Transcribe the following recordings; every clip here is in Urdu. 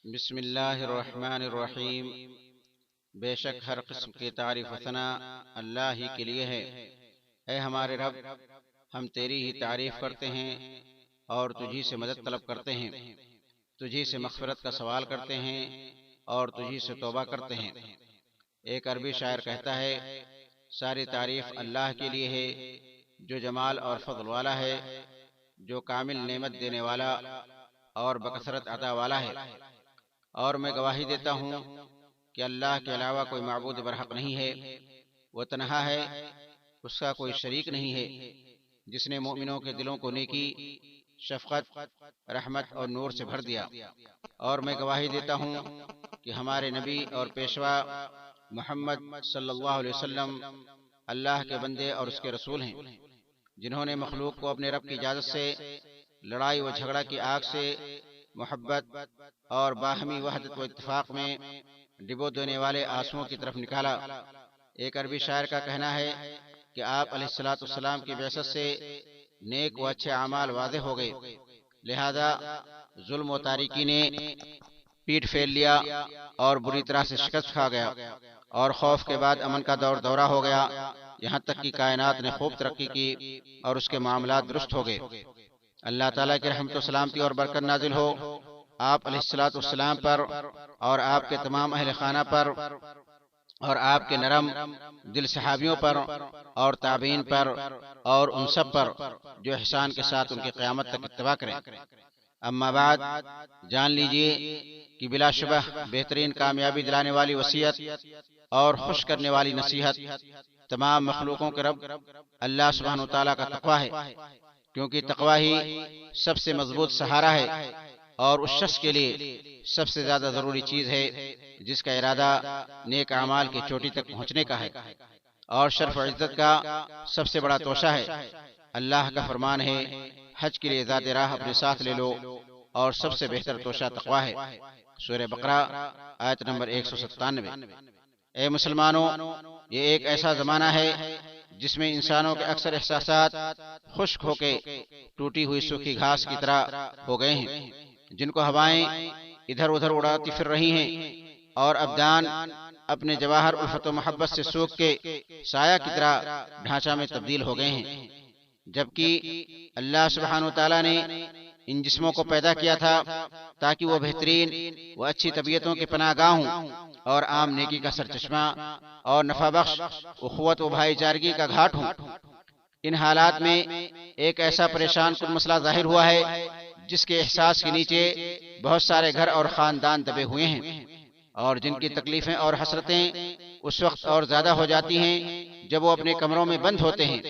بسم اللہ الرحمن الرحیم۔ بے شک ہر قسم کی تعریف و ثنا اللہ ہی کے لیے ہے۔ اے ہمارے رب، ہم تیری ہی تعریف کرتے ہیں اور تجھی سے مدد طلب کرتے ہیں، تجھی سے مغفرت کا سوال کرتے ہیں اور تجھی سے توبہ کرتے ہیں۔ ایک عربی شاعر کہتا ہے، ساری تعریف اللہ کے لیے ہے جو جمال اور فضل والا ہے، جو کامل نعمت دینے والا اور بکثرت عطا والا ہے۔ اور میں گواہی دیتا ہوں کہ اللہ کے علاوہ کوئی معبود برحق نہیں ہے، وہ تنہا ہے، اس کا کوئی شریک نہیں ہے، جس نے مومنوں کے دلوں کو نیکی، شفقت، رحمت اور نور سے بھر دیا۔ اور میں گواہی دیتا ہوں کہ ہمارے نبی اور پیشوا محمد صلی اللہ علیہ وسلم اللہ کے بندے اور اس کے رسول ہیں، جنہوں نے مخلوق کو اپنے رب کی اجازت سے لڑائی و جھگڑا کی آگ سے محبت اور باہمی وحدت و اتفاق میں ڈبو دینے والے آنسوؤں کی طرف نکالا۔ ایک عربی شاعر کا کہنا ہے کہ آپ علیہ السلام کی بعثت سے نیک و اچھے اعمال واضح ہو گئے، لہذا ظلم و تاریکی نے پیٹ پھیر لیا اور بری طرح سے شکست کھا گیا، اور خوف کے بعد امن کا دورہ ہو گیا، یہاں تک کہ کائنات نے خوب ترقی کی اور اس کے معاملات درست ہو گئے۔ اللہ تعالیٰ کی رحمت و سلامتی اور برکت نازل ہو آپ علیہ السلام پر اور آپ کے تمام اہل خانہ پر اور آپ کے نرم دل صحابیوں پر اور تابعین پر اور ان سب پر جو احسان کے ساتھ ان کی قیامت تک اتباع کریں۔ اما بعد، جان لیجئے کہ بلا شبہ بہترین کامیابی دلانے والی وصیت اور خوش کرنے والی نصیحت تمام مخلوقوں کے رب اللہ سبحانہ وتعالیٰ کا تقویٰ ہے، کیونکہ تقویٰ ہی سب سے مضبوط سہارا ہے اور اس شخص کے لیے سب سے زیادہ ضروری چیز ہے جس کا ارادہ نیک اعمال کی چوٹی تک پہنچنے کا ہے اور شرف و عزت کا سب سے بڑا توشہ ہے۔ اللہ کا فرمان ہے، حج کے لیے ذات راہ اپنے ساتھ لے لو، اور سب سے بہتر توشہ تقویٰ ہے۔ سورہ بقرہ آیت نمبر 197۔ اے مسلمانوں، یہ ایک ایسا زمانہ ہے جس میں انسانوں کے اکثر احساسات خشک ہو کے ٹوٹی ہوئی سوکھی گھاس کی طرح ہو گئے ہیں، جن کو ہوائیں ادھر ادھر اڑاتی پھر رہی ہیں، اور ابدان اپنے جواہر الفت و محبت سے سوکھ کے سایہ کی طرح ڈھانچہ میں تبدیل ہو گئے ہیں، جبکہ اللہ سبحانہ وتعالیٰ نے ان جسموں کو پیدا کیا تھا تاکہ وہ بہترین و اچھی طبیعتوں کے پناہ گاہ ہوں اور عام نیکی کا سرچشمہ اور نفع بخش اخوت و بھائی چارگی کا گھاٹ ہوں۔ ان حالات میں ایک ایسا پریشان کن مسئلہ ظاہر ہوا ہے جس کے احساس کے نیچے بہت سارے گھر اور خاندان دبے ہوئے ہیں، اور جن کی تکلیفیں اور حسرتیں اس وقت اور زیادہ ہو جاتی ہیں جب وہ اپنے کمروں میں بند ہوتے ہیں۔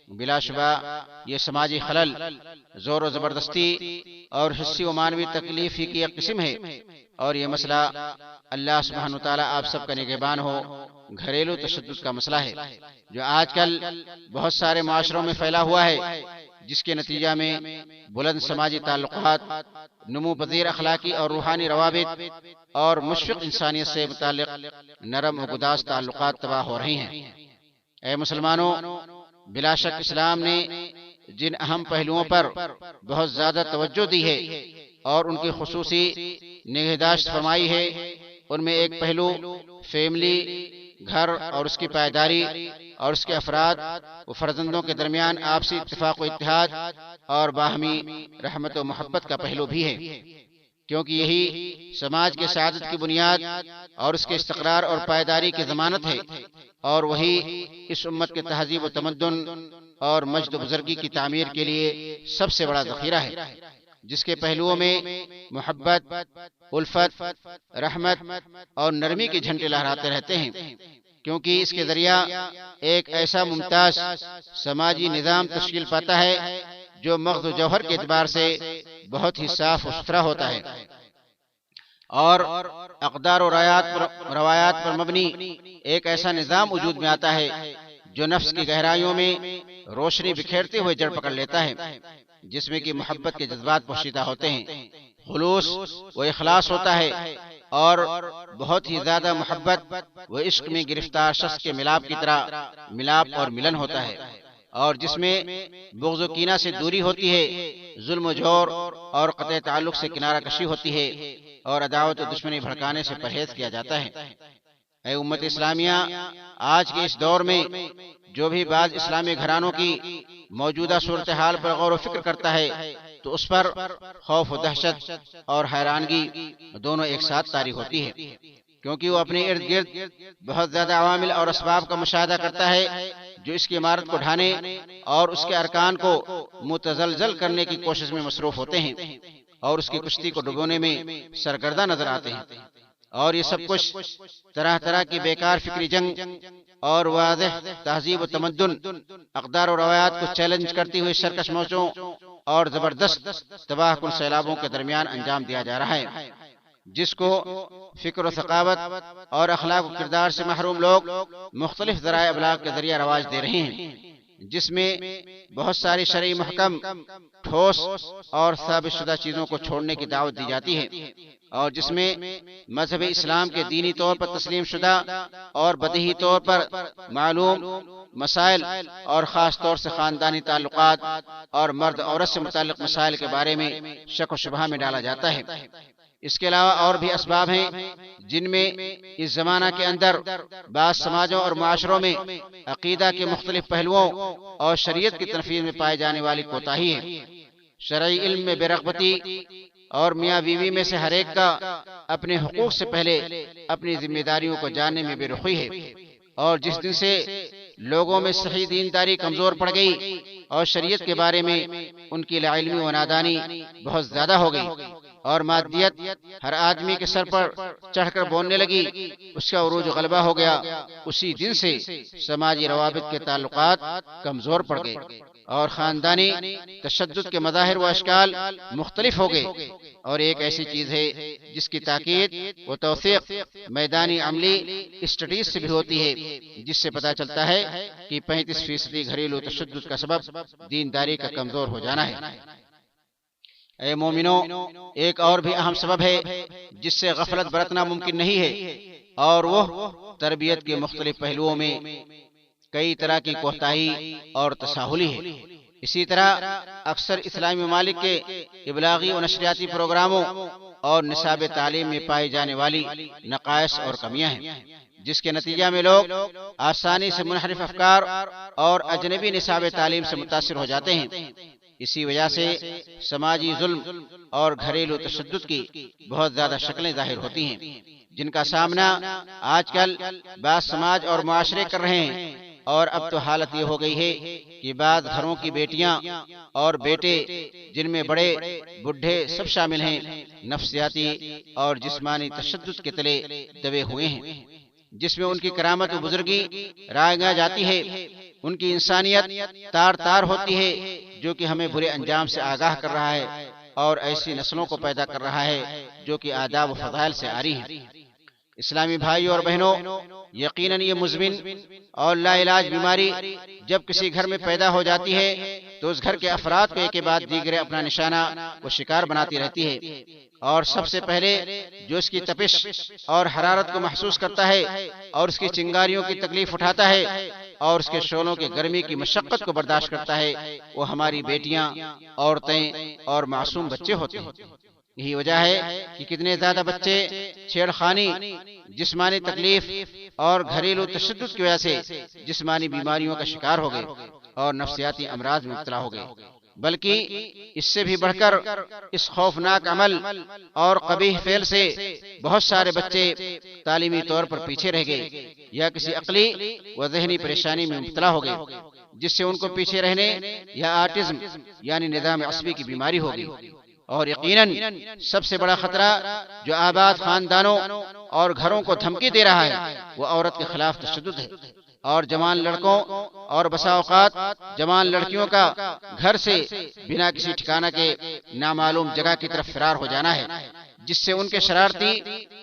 بلا شبہ یہ سماجی خلل زور و زبردستی اور حسی و معنوی تکلیف ہی کی ایک قسم ہے، اور یہ مسئلہ اللہ سبحانہ وتعالیٰ آپ سب کا نگہبان ہو گھریلو تشدد کا مسئلہ ہے، جو آج کل بہت سارے معاشروں میں پھیلا ہوا ہے، جس کے نتیجہ میں بلند سماجی تعلقات، نمو پذیر اخلاقی اور روحانی روابط اور مشفق انسانیت سے متعلق نرم و گداز تعلقات تباہ ہو رہی ہیں۔ اے مسلمانوں، بلا شک اسلام نے جن اہم پہلوؤں پر بہت زیادہ توجہ دی ہے اور ان کی خصوصی نگہداشت فرمائی ہے، ان میں ایک پہلو فیملی، گھر اور اس کی پائیداری اور اس کے افراد و فرزندوں کے درمیان آپسی اتفاق و اتحاد اور باہمی رحمت و محبت کا پہلو بھی ہے، کیونکہ یہی سماج کے سعادت کی بنیاد اور اس کے استقرار اور پائیداری کی ضمانت ہے، اور وہی اس امت کے تہذیب و تمدن اور مجد و بزرگی کی تعمیر کے لیے سب سے بڑا ذخیرہ ہے، جس کے پہلوؤں میں محبت، الفت، رحمت اور نرمی کے جھنڈے لہراتے رہتے ہیں، کیونکہ اس کے ذریعہ ایک ایسا ممتاز سماجی نظام تشکیل پاتا ہے جو مغز و جوہر کے اعتبار سے بہت ہی صاف و ستھرا ہوتا ہے اور اقدار و روایات پر مبنی ایک ایسا نظام وجود میں آتا ہے جو نفس کی گہرائیوں میں روشنی بکھیرتے ہوئے جڑ پکڑ لیتا ہے، جس میں کہ محبت کے جذبات پوشیدہ ہوتے ہیں، خلوص و اخلاص ہوتا ہے، اور بہت ہی زیادہ محبت و عشق میں گرفتار شخص کے ملاپ کی طرح ملاپ اور ملن ہوتا ہے، اور جس میں بغض و کینہ سے دوری ہوتی ہے، ظلم و جور اور قطع تعلق سے کنارہ کشی ہوتی ہے، اور عداوت و دشمنی بھڑکانے سے پرہیز کیا جاتا ہے۔ اے امت اسلامیہ، آج کے اس دور میں جو بھی بعض اسلامی گھرانوں کی موجودہ صورتحال پر غور و فکر کرتا ہے تو اس پر خوف و دہشت اور حیرانگی دونوں ایک ساتھ طاری ہوتی ہے، کیونکہ وہ اپنے ارد گرد بہت زیادہ عوامل اور اسباب کا مشاہدہ کرتا ہے جو اس کی عمارت کو ڈھانے اور اس کے ارکان کو متزلزل کرنے کی کوشش میں مصروف ہوتے ہیں اور اس کی کشتی کو ڈبونے میں سرگردہ نظر آتے ہیں۔ اور یہ سب کچھ طرح طرح کی بیکار فکری جنگ اور واضح تہذیب و تمدن، اقدار و روایات کو چیلنج کرتی ہوئی سرکش موجوں اور زبردست تباہ کن سیلابوں کے درمیان انجام دیا جا رہا ہے، جس کو فکر و ثقافت اور اخلاق و کردار سے محروم لوگ مختلف ذرائع ابلاغ کے ذریعے رواج دے رہے ہیں، جس میں بہت ساری شرعی محکم، ٹھوس اور ثابت شدہ چیزوں کو چھوڑنے کی دعوت دی جاتی ہے، اور جس میں مذہب اسلام کے دینی طور پر تسلیم شدہ اور بدیہی طور پر معلوم مسائل اور خاص طور سے خاندانی تعلقات اور مرد عورت سے متعلق مسائل کے بارے میں شک و شبہ میں ڈالا جاتا ہے۔ اس کے علاوہ اور بھی اسباب ہیں جن میں اس زمانہ کے اندر بعض سماجوں اور معاشروں میں عقیدہ کے مختلف پہلوؤں اور شریعت کی تنفیذ میں پائے جانے والی کوتاہی ہے۔ شرعی علم میں بے رغبتی اور میاں بیوی میں سے ہر ایک کا اپنے حقوق سے پہلے اپنی ذمہ داریوں کو جاننے میں بے رخی ہے، اور جس دن سے لوگوں میں صحیح دینداری کمزور پڑ گئی اور شریعت کے بارے میں ان کی لاعلمی و نادانی بہت زیادہ ہو گئی اور مادیت ہر آدمی کے سر پر چڑھ کر بوننے لگی، اس کا عروج غلبہ ہو گیا، اسی دن سے سماجی روابط کے تعلقات کمزور پڑ گئے اور خاندانی تشدد کے مظاہر و اشکال مختلف ہو گئے۔ اور ایک ایسی چیز ہے جس کی تاکید و توثیق میدانی عملی اسٹڈیز سے بھی ہوتی ہے، جس سے پتہ چلتا ہے کہ 35% گھریلو تشدد کا سبب دینداری کا کمزور ہو جانا ہے۔ اے مومنو، ایک اور بھی اہم سبب ہے جس سے غفلت برتنا ممکن نہیں ہے، اور وہ تربیت کے مختلف پہلوؤں میں کئی طرح کی کوتاہی اور تساہلی ہے۔ اسی طرح اکثر اسلامی ممالک کے ابلاغی و نشریاتی پروگراموں اور نصاب تعلیم میں پائی جانے والی نقائص اور کمیاں ہیں، جس کے نتیجہ میں لوگ آسانی سے منحرف افکار اور اجنبی نصاب تعلیم سے متاثر ہو جاتے ہیں۔ اسی وجہ سے سماجی ظلم اور گھریلو تشدد کی بہت زیادہ شکلیں ظاہر ہوتی ہیں، جن کا سامنا آج کل بعض سماج اور معاشرے کر رہے ہیں۔ اور اب تو حالت یہ ہو گئی ہے کہ بعض گھروں کی بیٹیاں اور بیٹے، جن میں بڑے بڈھے سب شامل ہیں، نفسیاتی اور جسمانی تشدد کے تلے دبے ہوئے ہیں، جس میں ان کی کرامت و بزرگی رائگاں جاتی ہے، ان کی انسانیت تار تار ہوتی ہے، جو کہ ہمیں برے انجام سے آگاہ کر رہا ہے اور ایسی نسلوں کو پیدا کر رہا ہے جو کہ آداب و فضائل سے آری ہیں۔ اسلامی بھائیوں اور بہنوں، یقیناً یہ مزمن اور لا علاج بیماری جب کسی گھر میں پیدا ہو جاتی ہے تو اس گھر کے افراد کو ایک کے بعد دیگرے اپنا نشانہ و شکار بناتی رہتی ہے، اور سب سے پہلے جو اس کی تپش اور حرارت کو محسوس کرتا ہے اور اس کی چنگاریوں کی تکلیف اٹھاتا ہے اور اس کے شعلوں کی گرمی کی مشقت کو برداشت کرتا ہے، وہ ہماری بیٹیاں، عورتیں اور معصوم بچے ہوتے ہیں۔ یہی وجہ ہے کہ کتنے زیادہ بچے چھیڑ خانی، جسمانی تکلیف اور گھریلو تشدد کی وجہ سے جسمانی بیماریوں کا شکار ہو گئے اور نفسیاتی امراض میں مبتلا ہو گئے، بلکہ اس سے بھی بڑھ کر اس خوفناک عمل اور قبیح فعل سے بہت سارے بچے تعلیمی طور پر پیچھے رہ گئے یا کسی عقلی و ذہنی پریشانی میں مبتلا ہو گئے، جس سے ان کو پیچھے رہنے یا آٹزم یعنی نظام عصبی کی بیماری ہو گئی۔ اور یقیناً سب سے بڑا خطرہ جو آباد خاندانوں اور گھروں کو دھمکی دے رہا ہے وہ عورت کے خلاف تشدد ہے، اور جوان لڑکوں اور بسا اوقات جوان لڑکیوں کا گھر سے بنا کسی ٹھکانہ کے نامعلوم جگہ کی طرف فرار ہو جانا ہے، جس سے ان کے شرارتی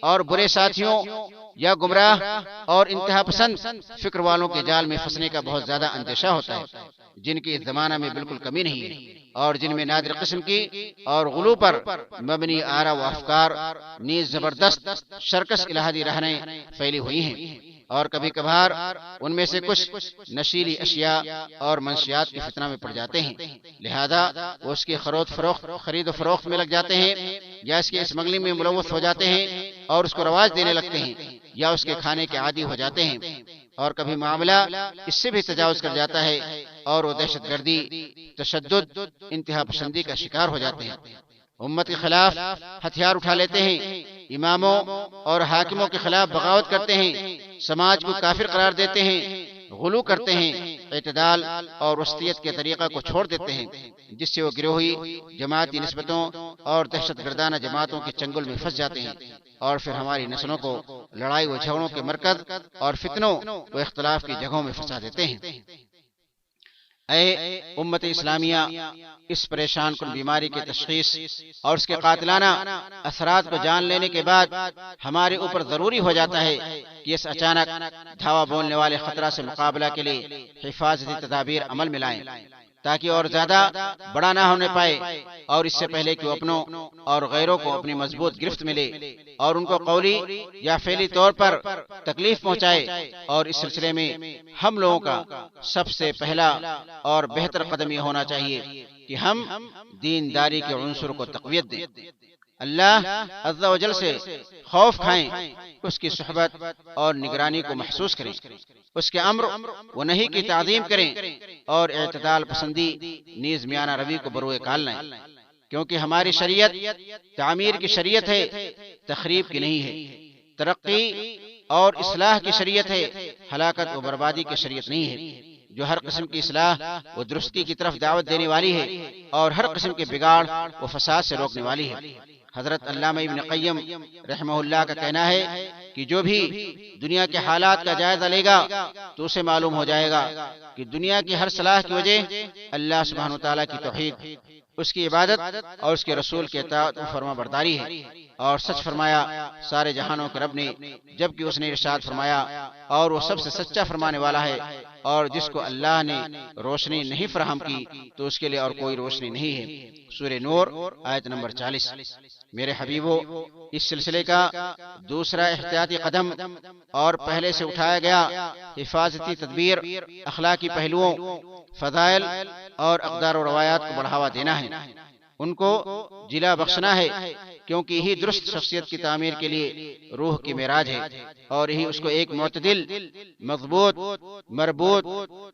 اور برے ساتھیوں یا گمراہ اور انتہا پسند فکر والوں کے جال میں پھنسنے کا بہت زیادہ اندیشہ ہوتا ہے، جن کی اس زمانہ میں بالکل کمی نہیں ہے، اور جن میں نادر قسم کی اور غلو پر مبنی آرا و افکار نیز زبردست شرکس الہادی رہنے پھیلی ہوئی ہیں، اور کبھی کبھار ان میں سے کچھ نشیلی اشیاء اور منشیات کی فتنہ میں پڑ جاتے ہیں، لہذا وہ اس کی خرید و فروخت میں لگ جاتے ہیں، یا اس کی اسمگلنگ میں ملوث ہو جاتے ہیں اور اس کو رواج دینے لگتے ہیں، یا اس کے کھانے کے عادی ہو جاتے ہیں، اور کبھی معاملہ اس سے بھی تجاوز کر جاتا ہے اور وہ دہشت گردی، تشدد، انتہا پسندی کا شکار ہو جاتے ہیں، امت کے خلاف ہتھیار اٹھا لیتے ہیں، اماموں اور حاکموں کے خلاف بغاوت کرتے ہیں، سماج کو کافر قرار دیتے ہیں، غلو کرتے ہیں، اعتدال اور وسطیت کے طریقہ کو چھوڑ دیتے ہیں، جس سے وہ گروہی، جماعتی نسبتوں اور دہشت گردانہ جماعتوں کے چنگل میں پھنس جاتے ہیں، اور پھر ہماری نسلوں کو لڑائی و جھگڑوں کے مرکز اور فتنوں و اختلاف کی جگہوں میں پھنسا دیتے ہیں۔ اے امت اسلامیہ، اس پریشان کن بیماری کی تشخیص اور اس کے قاتلانہ اثرات کو جان لینے کے بعد ہمارے اوپر ضروری ہو جاتا ہے کہ اس اچانک دھاوا بولنے والے خطرہ سے مقابلہ کے لیے حفاظتی تدابیر عمل میں لائیں، تاکہ اور زیادہ بڑا نہ ہونے پائے، اور اس سے پہلے کہ وہ اپنوں اور غیروں کو اپنی مضبوط گرفت ملے اور ان کو قولی یا فعلی طور پر تکلیف پہنچائے۔ اور اس سلسلے میں ہم لوگوں کا سب سے پہلا اور بہتر قدم یہ ہونا چاہیے کہ ہم دینداری کے عنصر کو تقویت دیں، اللہ عز و جل سے خوف کھائیں، اس کی صحبت اور نگرانی کو محسوس کریں، اس کے امر و نہی کی تعظیم کریں، اور اعتدال پسندی نیز میانہ روی کو بروئے کال لائیں، کیونکہ ہماری شریعت تعمیر کی شریعت ہے، تخریب کی نہیں ہے، ترقی اور اصلاح کی شریعت ہے، ہلاکت و بربادی کی شریعت نہیں ہے، جو ہر قسم کی اصلاح و درستی کی طرف دعوت دینے والی ہے اور ہر قسم کے بگاڑ و فساد سے روکنے والی ہے۔ حضرت علامہ ابن قیم رحمہ اللہ کا کہنا ہے کہ جو بھی دنیا کے حالات کا جائزہ لے گا تو اسے معلوم ہو جائے گا کہ دنیا کی ہر صلاح کی وجہ اللہ سبحانہ وتعالیٰ کی توحید، اس کی عبادت اور اس کے رسول کے اطاعت و فرما برداری ہے، اور سچ فرمایا سارے جہانوں کے رب نے، جبکہ اس نے ارشاد فرمایا اور وہ سب سے سچا فرمانے والا ہے، اور جس کو اللہ نے روشنی نہیں فراہم کی تو اس کے لیے اور کوئی روشنی نہیں ہے۔ سورہ نور آیت نمبر 40۔ میرے حبیبو، اس سلسلے کا دوسرا احتیاطی قدم اور پہلے سے اٹھایا گیا حفاظتی تدبیر اخلاقی پہلوؤں، فضائل اور اقدار و روایات کو بڑھاوا دینا ہے، ان کو جلا بخشنا ہے، کیونکہ یہی درست شخصیت کی تعمیر کے لیے روح کی معراج ہے، اور یہی اس کو ایک معتدل، مضبوط، مربوط،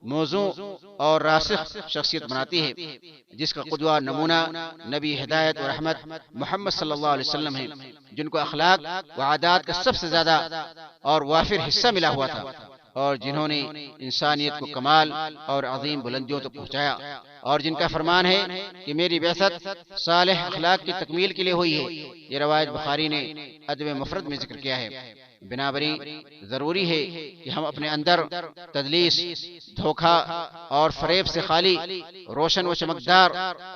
موزوں اور راسخ شخصیت بناتی ہے، جس کا قدوہ نمونہ نبی ہدایت و رحمت محمد صلی اللہ علیہ وسلم ہے، جن کو اخلاق و عادات کا سب سے زیادہ اور وافر حصہ ملا ہوا تھا، اور جنہوں نے انسانیت کو کمال اور عظیم بلندیوں تک پہنچایا، اور جن کا فرمان ہے کہ میری بعثت صالح اخلاق کی تکمیل کے لیے ہوئی ہے۔ یہ روایت بخاری نے ادب مفرد میں ذکر کیا ہے۔ بنابراً ضروری ہے کہ ہم اپنے اندر تدلیس، دھوکہ اور فریب سے خالی روشن و چمکدار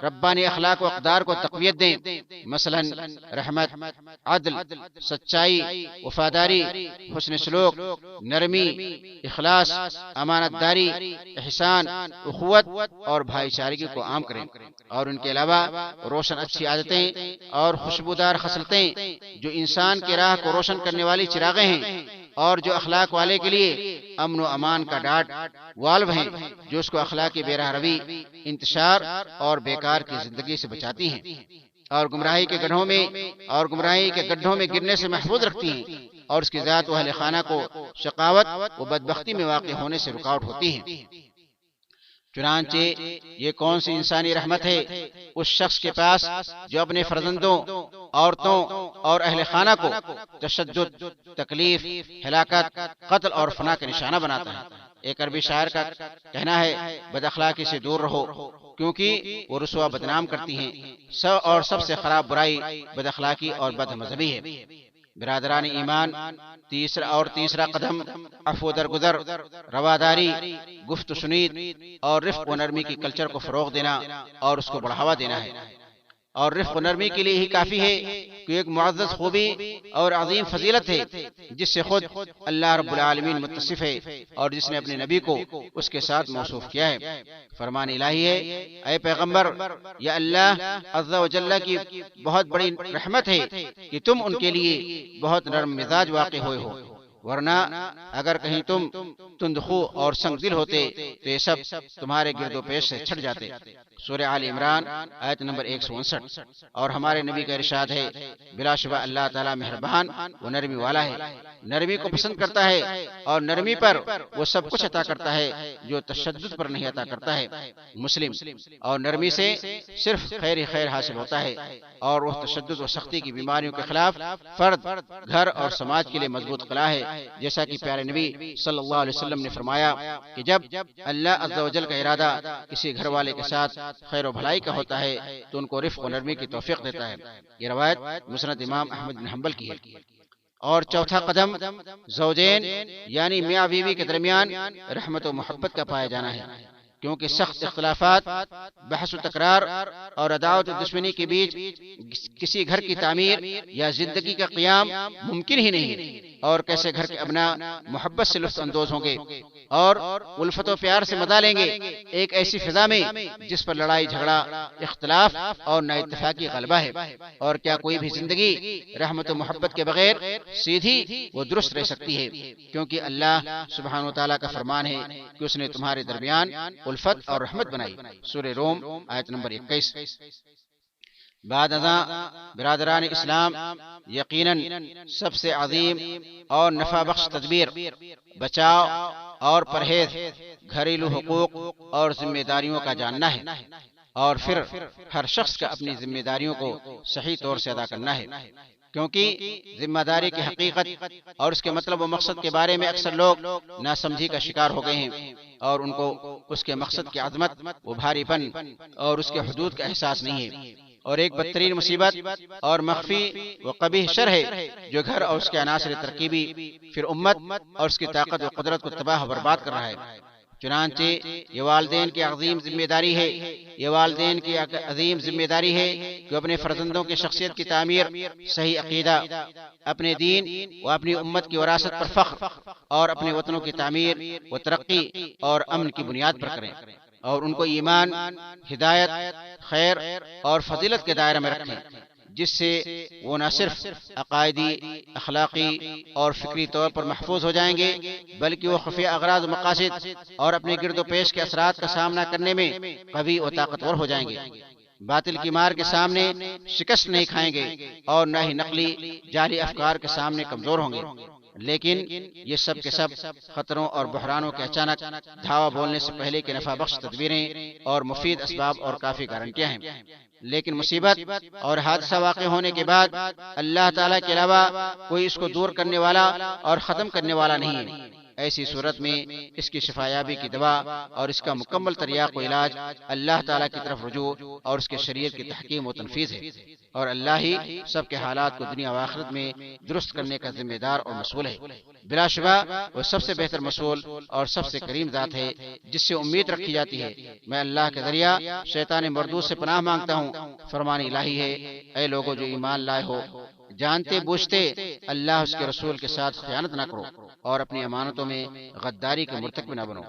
ربانی اخلاق و اقدار کو تقویت دیں، مثلا رحمت، عدل، سچائی، وفاداری، حسن سلوک، نرمی، اخلاص، امانت داری، احسان، اخوت اور بھائی چارگی کو عام کریں، اور ان کے علاوہ روشن اچھی عادتیں اور خوشبودار خصلتیں جو انسان کی راہ کو روشن کرنے والی چراغیں ہیں، اور جو اخلاق والے کے لیے امن و امان کا ڈاٹ والو ہیں، جو اس کو اخلاقی بے راہ روی، انتشار اور بیکار کی زندگی سے بچاتی ہیں، اور گمراہی کے گڈھوں میں گرنے سے محفوظ رکھتی ہیں، اور اس کی ذات و اہل خانہ کو شقاوت و بدبختی میں واقع ہونے سے رکاوٹ ہوتی ہیں۔ چنانچہ یہ کون سی انسانی رحمت ہے اس شخص کے پاس جو اپنے فرزندوں، عورتوں اور اہل خانہ کو تشدد، تکلیف، ہلاکت، قتل اور فنا کا نشانہ بناتا ہے۔ ایک عربی شاعر کا کہنا ہے، بد اخلاقی سے دور رہو کیونکہ وہ رسوا بدنام کرتی ہیں، سب سے خراب برائی بد اخلاقی اور بد مذہبی ہے۔ برادران ایمان، تیسرا قدم عفو درگزر، رواداری، گفت و شنید اور رفق و نرمی کی کلچر کو فروغ دینا اور اس کو بڑھاوا دینا ہے، اور رفق و نرمی کے لیے ہی کافی ہے کہ ایک معزز خوبی اور عظیم فضیلت ہے جس سے خود اللہ رب العالمین متصف ہے اور جس نے اپنے نبی کو اس کے ساتھ موصوف کیا ہے۔ فرمان الہی ہے، اے پیغمبر، یا اللہ عز و جل کی بہت بڑی رحمت ہے کہ تم ان کے لیے بہت نرم مزاج واقع ہوئے ہو، ورنہ اگر کہیں تم تندخو اور سنگ دل ہوتے تو یہ سب تمہارے گرد و پیش سے چھٹ جاتے۔ سورہ آل عمران آیت نمبر 159۔ اور ہمارے نبی کا ارشاد ہے، بلا شبہ اللہ تعالی مہربان و نرمی والا ہے، نرمی کو پسند کرتا ہے اور نرمی پر وہ سب کچھ عطا کرتا ہے جو تشدد پر نہیں عطا کرتا ہے۔ مسلم۔ اور نرمی سے صرف خیر ہی خیر حاصل ہوتا ہے، اور وہ تشدد و سختی کی بیماریوں کے خلاف فرد، گھر اور سماج کے لیے مضبوط قلعہ ہے، جیسا کہ پیارے نبی صلی اللہ علیہ وسلم نے فرمایا کہ جب اللہ عز و جل کا ارادہ کسی گھر والے کے ساتھ خیر و بھلائی کا ہوتا ہے تو ان کو رفق و نرمی کی توفیق دیتا ہے۔ یہ روایت مسند امام احمد بن حنبل کی ہے۔ اور چوتھا قدم زوجین یعنی میاں بیوی کے درمیان رحمت و محبت کا پایا جانا ہے، کیونکہ سخت اختلافات، بحث و تکرار اور عداوت و دشمنی کے بیچ کسی گھر کی تعمیر یا زندگی کا قیام ممکن ہی نہیں ہے۔ اور کیسے گھر کے ابناء محبت سے لطف اندوز ہوں گے اور الفت و پیار سے مزہ لیں گے ایک ایسی فضا میں جس پر لڑائی جھگڑا، اختلاف اور نا اتفاقی غلبہ ہے۔ اور کیا کوئی بھی زندگی رحمت و محبت کے بغیر سیدھی و درست رہ سکتی ہے؟ کیونکہ اللہ سبحانہ و تعالیٰ کا فرمان ہے کہ اس نے تمہارے درمیان الفت اور رحمت بنائی۔ سورہ روم آیت نمبر 21۔ بعد ازاں برادران اسلام، یقیناً سب سے عظیم اور نفع بخش تدبیر بچاؤ اور پرہیز گھریلو حقوق اور ذمہ داریوں کا جاننا ہے، اور پھر ہر شخص کا اپنی ذمہ داریوں کو صحیح طور سے ادا کرنا ہے، کیونکہ ذمہ داری کی حقیقت اور اس کے مطلب و مقصد کے بارے میں اکثر لوگ ناسمجھی کا شکار ہو گئے ہیں، اور ان کو اس کے مقصد کی عظمت و بھاری پن اور اس کے حدود کا احساس نہیں ہے۔ اور ایک بدترین مصیبت اور مخفی و قبیح شر ہے جو گھر اور اس کے عناصر ترکیبی پھر امت اور اس کی طاقت و قدرت کو تباہ و برباد کر رہا ہے۔ چنانچہ یہ والدین کی عظیم ذمہ داری ہے، یہ والدین کی عظیم ذمہ داری ہے کہ اپنے فرزندوں کی شخصیت کی تعمیر، صحیح عقیدہ، اپنے دین و اپنی امت کی وراثت پر فخر اور اپنے وطنوں کی تعمیر و ترقی اور امن کی بنیاد پر کریں، اور ان کو ایمان، ہدایت، خیر اور فضیلت کے دائرے میں رکھیں، جس سے وہ نہ صرف عقائدی، اخلاقی اور فکری طور پر محفوظ ہو جائیں گے، بلکہ وہ خفیہ اغراض و مقاصد اور اپنے گرد و پیش کے اثرات کا سامنا کرنے میں قوی و طاقتور ہو جائیں گے، باطل کی مار کے سامنے شکست نہیں کھائیں گے، اور نہ ہی نقلی جعلی افکار کے سامنے کمزور ہوں گے۔ لیکن یہ سب کے سب خطروں اور بحرانوں کے اچانک دھاوا بولنے سے پہلے کے نفع بخش تدبیریں اور مفید اسباب اور کافی گارنٹیاں ہیں۔ لیکن مصیبت اور حادثہ واقع ہونے کے بعد اللہ تعالیٰ کے علاوہ کوئی اس کو دور کرنے والا اور ختم کرنے والا نہیں ہے۔ ایسی صورت میں اس کی شفایابی کی دوا اور اس کا مکمل تریاق و علاج اللہ تعالیٰ کی طرف رجوع اور اس کے شریعت کی تحکیم و تنفیذ ہے، اور اللہ ہی سب کے حالات کو دنیا و آخرت میں درست کرنے کا ذمہ دار اور مسئول ہے۔ بلا شبہ وہ سب سے بہتر مسئول اور سب سے کریم ذات ہے جس سے امید رکھی جاتی ہے۔ میں اللہ کے ذریعہ شیطان مردود سے پناہ مانگتا ہوں۔ فرمان الہی ہے، اے لوگو جو ایمان لائے ہو، جانتے بوجھتے اللہ اس کے رسول کے ساتھ خیانت نہ کرو اور اپنی امانتوں میں غداری کے مرتکب نہ بنو۔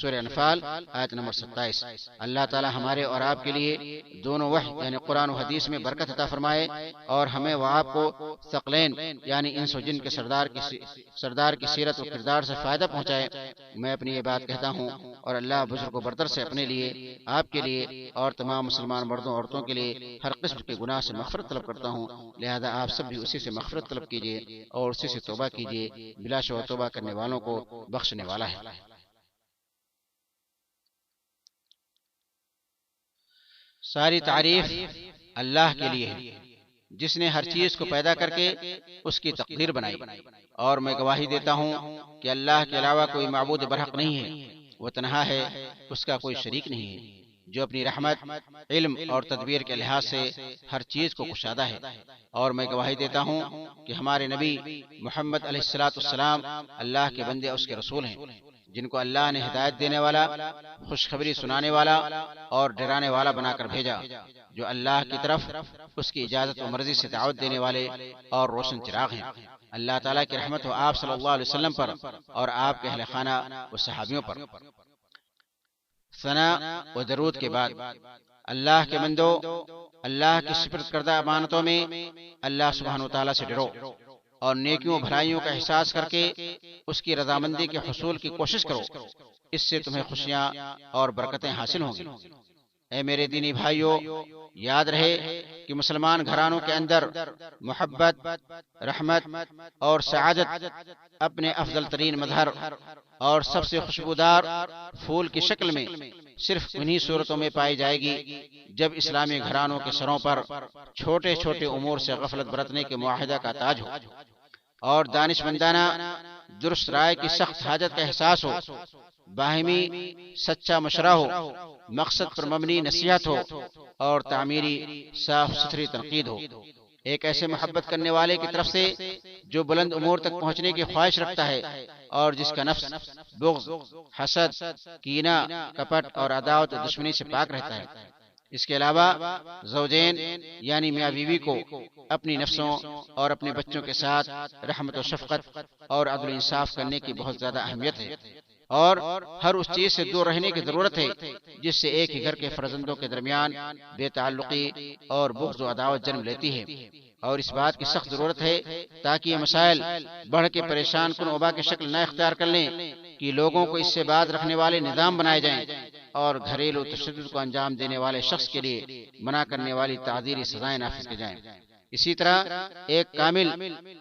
سورہ انفال آیت نمبر 27۔ اللہ تعالی ہمارے اور آپ کے لیے دونوں وحی یعنی قرآن و حدیث میں برکت عطا فرمائے، اور ہمیں و آپ کو ثقلین یعنی انس و جن کے سردار کی سیرت و کردار سے فائدہ پہنچائے۔ میں اپنی یہ بات کہتا ہوں، اور اللہ بزرگ و برتر سے اپنے لیے، آپ کے لیے اور تمام مسلمان مردوں عورتوں کے لیے ہر قسم کے گناہ سے مغفرت طلب کرتا ہوں، لہذا آپ سب بھی اسی سے مغفرت طلب کیجیے اور اسی سے توبہ کیجیے، بلا شبہ توبہ کرنے والوں کو بخشنے والا ہے۔ ساری تعریف اللہ کے لیے ہے جس نے ہر چیز کو پیدا کر کے اس کی تقدیر بنائی، اور میں گواہی دیتا ہوں کہ اللہ کے علاوہ کوئی معبود برحق نہیں ہے، وہ تنہا ہے، اس کا کوئی شریک نہیں ہے، جو اپنی رحمت، علم اور تدبیر کے لحاظ سے ہر چیز کو کشادہ ہے۔ اور میں گواہی دیتا ہوں کہ ہمارے نبی محمد علیہ السلام اللہ کے بندے اور اس کے رسول ہیں، جن کو اللہ نے ہدایت دینے والا، خوشخبری سنانے والا اور ڈرانے والا بنا کر بھیجا، جو اللہ کی طرف اس کی اجازت و مرضی سے دعوت دینے والے اور روشن چراغ ہیں۔ اللہ تعالیٰ کی رحمت ہو آپ صلی اللہ علیہ وسلم پر اور آپ کے اہل خانہ و صحابیوں پر۔ ثنا و درود کے بعد، اللہ کے بندو، اللہ کی سپرد کردہ امانتوں میں اللہ سبحانہ و تعالیٰ سے ڈرو اور نیکیوں بھلائیوں کا احساس کر کے اس کی رضامندی کے حصول کی کوشش کرو، اس سے تمہیں خوشیاں اور برکتیں حاصل ہوں گی۔ اے میرے دینی بھائیوں، یاد رہے کہ مسلمان گھرانوں کے اندر محبت، رحمت اور سعادت اپنے افضل ترین مظہر اور سب سے خوشبودار پھول کی شکل میں صرف انہی صورتوں میں پائی جائے گی جب اسلامی گھرانوں کے سروں پر چھوٹے چھوٹے امور سے غفلت برتنے کے معاہدہ کا تاج ہو، اور دانش مندانہ درست رائے کی سخت حاجت کا احساس ہو، باہمی سچا مشورہ ہو، مقصد پر مبنی نصیحت ہو، اور تعمیری صاف ستھری تنقید ہو۔ ایک ایسے محبت کرنے والے کی طرف سے جو بلند امور تک پہنچنے کی خواہش رکھتا ہے اور جس کا نفس بغض، حسد، کینہ، کپٹ اور عداوت و دشمنی سے پاک رہتا ہے۔ اس کے علاوہ زوجین یعنی میاں بیوی کو اپنی نفسوں اور اپنے بچوں کے ساتھ رحمت و شفقت اور عدل و انصاف کرنے کی بہت زیادہ اہمیت ہے، اور ہر اس چیز سے دور رہنے کی ضرورت ہے جس سے ایک ہی گھر کے فرزندوں کے درمیان بے تعلقی اور بغض و عداوت جنم لیتی ہے۔ اور اس بات کی سخت ضرورت ہے تاکہ یہ مسائل بڑھ کے پریشان کن وبا کی شکل نہ اختیار کر لیں کہ لوگوں کو اس سے باز رکھنے والے نظام بنائے جائیں اور گھریلو تشدد کو انجام دینے والے شخص کے لیے منع کرنے والی تعزیری سزائیں نافذ کی جائیں۔ اسی طرح ایک کامل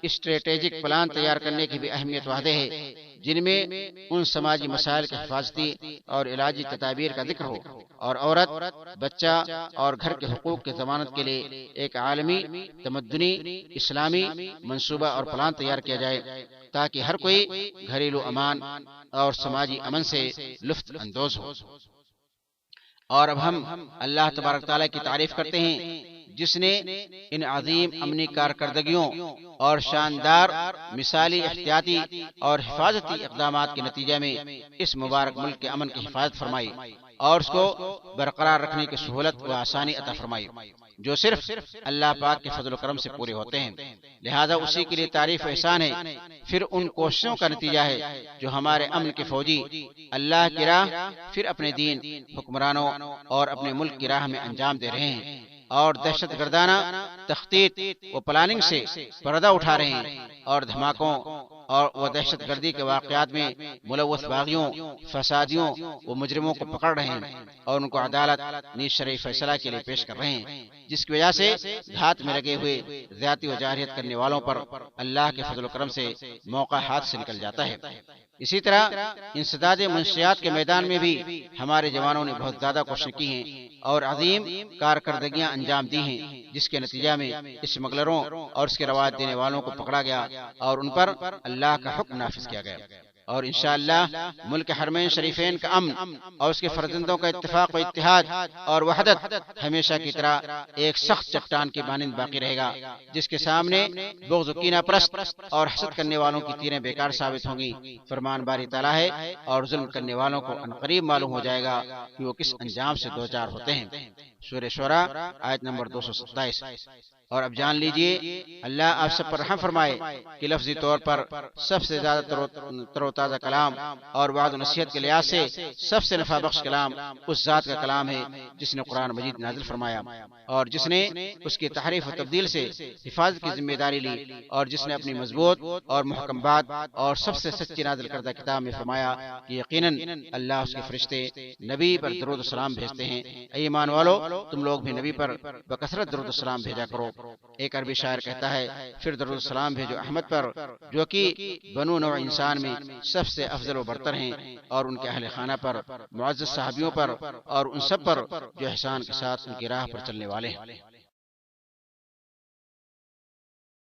اسٹریٹجک پلان تیار کرنے کی بھی اہمیت واضح ہے جن میں ان سماجی مسائل کے حفاظتی اور علاجی تدابیر کا ذکر ہو، اور عورت، بچہ اور گھر کے حقوق کی ضمانت کے لیے ایک عالمی، تمدنی، اسلامی منصوبہ اور پلان تیار کیا جائے تاکہ ہر کوئی گھریلو امان اور سماجی امن سے لطف اندوز ہو۔ اور اب ہم اللہ تبارک تعالیٰ کی تعریف کرتے ہیں جس نے ان عظیم امنی کارکردگیوں اور شاندار مثالی احتیاطی اور حفاظتی اقدامات کے نتیجے میں اس مبارک ملک کے امن کی حفاظت فرمائی اور اس کو برقرار رکھنے کی سہولت و آسانی عطا فرمائی، جو صرف اللہ پاک کے فضل و کرم سے پورے ہوتے ہیں۔ لہذا اسی کے لیے تعریف و احسان ہے۔ پھر ان کوششوں کا نتیجہ ہے جو ہمارے امن کے فوجی اللہ کی راہ، پھر اپنے دین، حکمرانوں اور اپنے ملک کی راہ میں انجام دے رہے ہیں، اور دہشت گردانہ تخطیط و پلاننگ سے پردہ اٹھا رہے ہیں، اور دھماکوں اور وہ دہشت گردی کے واقعات میں ملوث باغیوں، فسادیوں و مجرموں کو پکڑ رہے ہیں اور ان کو عدالت نیز شرعی فیصلہ کے لیے پیش کر رہے ہیں، جس کی وجہ سے گھات میں لگے ہوئے زیادتی و جارحیت کرنے والوں پر اللہ کے فضل و کرم سے موقع ہاتھ سے نکل جاتا ہے۔ اسی طرح انسداد منشیات کے میدان میں بھی ہمارے جوانوں نے بہت زیادہ کوششیں کی ہیں اور عظیم کارکردگیاں انجام دی ہیں، جس کے نتیجہ میں اسمگلروں اور اس کے رواج دینے والوں کو پکڑا گیا اور ان پر اللہ کا حکم نافذ کیا گیا۔ اور انشاءاللہ ملک حرمین شریفین کا امن اور اس کے فرزندوں کا اتفاق و اتحاد اور وحدت ہمیشہ کی طرح ایک سخت چٹان کی مانند باقی رہے گا، جس کے سامنے بغض و کینہ پرست اور حسد کرنے والوں کی تیریں بیکار ثابت ہوں گی۔ فرمان باری تعالیٰ ہے، اور ظلم کرنے والوں کو عنقریب معلوم ہو جائے گا کہ وہ کس انجام سے دوچار ہوتے ہیں۔ سورہ شعراء آیت نمبر 227۔ اور اب جان لیجئے اللہ آپ سب پر رحم فرمائے کہ لفظی طور پر سب سے زیادہ تر و تازہ کلام اور وعد و نصیحت کے لحاظ سے سب سے نفع بخش کلام اس ذات کا کلام ہے جس نے قرآن مجید نازل فرمایا، اور جس نے اس کی تحریف و تبدیل سے حفاظت کی ذمہ داری لی، اور جس نے اپنی مضبوط اور محکم بات اور سب سے سچی نازل کردہ کتاب میں فرمایا کہ یقیناً اللہ اس کے فرشتے نبی پر درود و سلام بھیجتے ہیں۔ اے ایمان والو، تم لوگ بھی نبی پر بکثرت درود و سلام بھیجا کرو۔ ایک عربی شاعر کہتا ہے، پھر درود و سلام بھیجو احمد پر جو کہ بنو نوع انسان میں سب سے افضل و برتر ہیں، اور ان کے اہل خانہ پر، معزز صحابیوں پر، اور ان سب پر جو احسان کے ساتھ ان کی راہ پر چلنے والے ہیں۔